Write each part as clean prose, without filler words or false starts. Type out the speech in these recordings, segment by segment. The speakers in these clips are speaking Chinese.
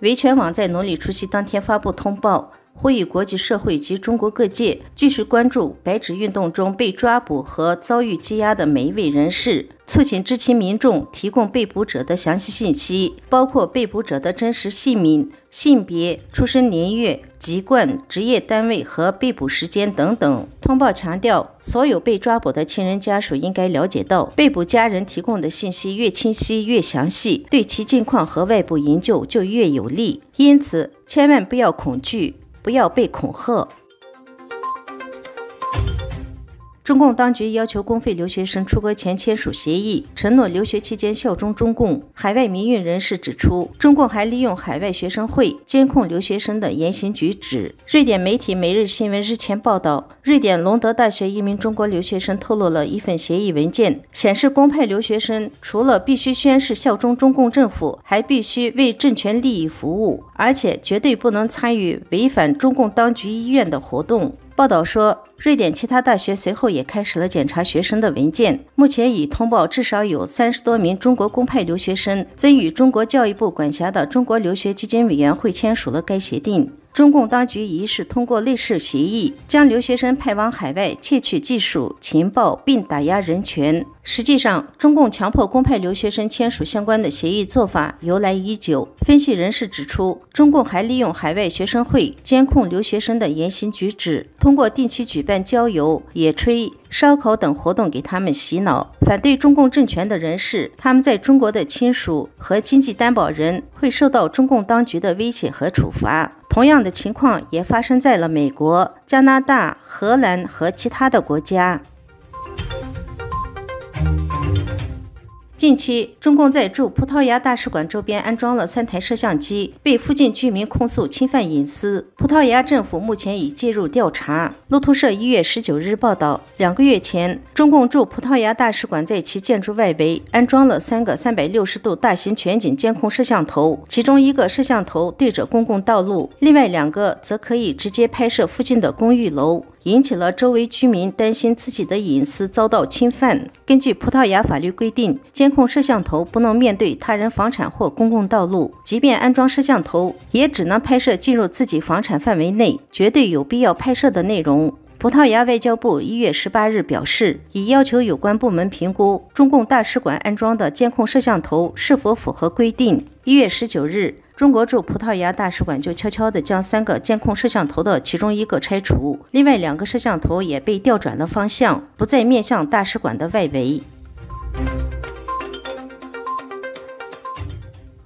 维权网在农历除夕当天发布通报，呼吁国际社会及中国各界继续关注白纸运动中被抓捕和遭遇羁押的每一位人士，促请知情民众提供被捕者的详细信息，包括被捕者的真实姓名、性别、出生年月、籍贯、职业单位和被捕时间等等。通报强调，所有被抓捕的亲人家属应该了解到，被捕家人提供的信息越清晰越详细，对其近况和外部营救就越有利。因此，千万不要恐惧，不要被恐吓。中共当局要求公费留学生出国前签署协议，承诺留学期间效忠中共。海外民运人士指出，中共还利用海外学生会监控留学生的言行举止。瑞典媒体《每日新闻》日前报道，瑞典隆德大学一名中国留学生透露了一份协议文件，显示公派留学生除了必须宣誓效忠中共政府，还必须为政权利益服务，而且绝对不能参与违反中共当局意愿的活动。报道说，瑞典其他大学随后也开始了检查学生的文件，目前已通报至少有30多名中国公派留学生曾与中国教育部管辖的中国留学基金委员会签署了该协定。中共当局疑似通过类似协议，将留学生派往海外窃取技术、情报，并打压人权。实际上，中共强迫公派留学生签署相关的协议做法由来已久。分析人士指出，中共还利用海外学生会监控留学生的言行举止，通过定期举办郊游、野炊、烧烤等活动给他们洗脑。反对中共政权的人士，他们在中国的亲属和经济担保人会受到中共当局的威胁和处罚。同样的情况也发生在了美国、加拿大、荷兰和其他的国家。近期，中共在驻葡萄牙大使馆周边安装了3台摄像机，被附近居民控诉侵犯隐私。葡萄牙政府目前已介入调查。路透社1月19日报道，2个月前，中共驻葡萄牙大使馆在其建筑外围安装了3个360度大型全景监控摄像头，其中1个摄像头对着公共道路，另外2个则可以直接拍摄附近的公寓楼，引起了周围居民担心自己的隐私遭到侵犯。根据葡萄牙法律规定，监控摄像头不能面对他人房产或公共道路，即便安装摄像头，也只能拍摄进入自己房产范围内绝对有必要拍摄的内容。葡萄牙外交部1月18日表示，已要求有关部门评估中共大使馆安装的监控摄像头是否符合规定。1月19日，中国驻葡萄牙大使馆就悄悄地将3个监控摄像头的其中1个拆除，另外2个摄像头也被调转了方向，不再面向大使馆的外围。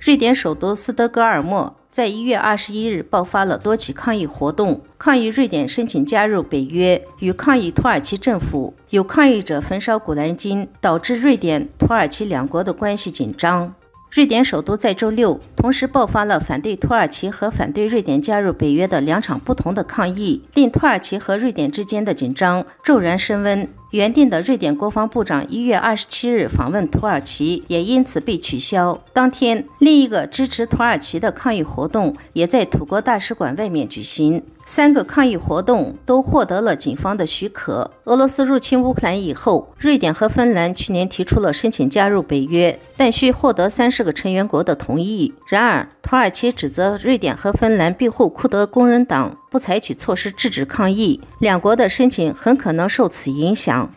瑞典首都斯德哥尔摩在1月21日爆发了多起抗议活动，抗议瑞典申请加入北约，与抗议土耳其政府。有抗议者焚烧古兰经，导致瑞典、土耳其2国的关系紧张。瑞典首都在周六同时爆发了反对土耳其和反对瑞典加入北约的2场不同的抗议，令土耳其和瑞典之间的紧张骤然升温。原定的瑞典国防部长1月27日访问土耳其也因此被取消。当天，另一个支持土耳其的抗议活动也在土国大使馆外面举行。3个抗议活动都获得了警方的许可。俄罗斯入侵乌克兰以后，瑞典和芬兰去年提出了申请加入北约，但需获得30个成员国的同意。然而，土耳其指责瑞典和芬兰庇护库德工人党，不采取措施制止抗议，2国的申请很可能受此影响。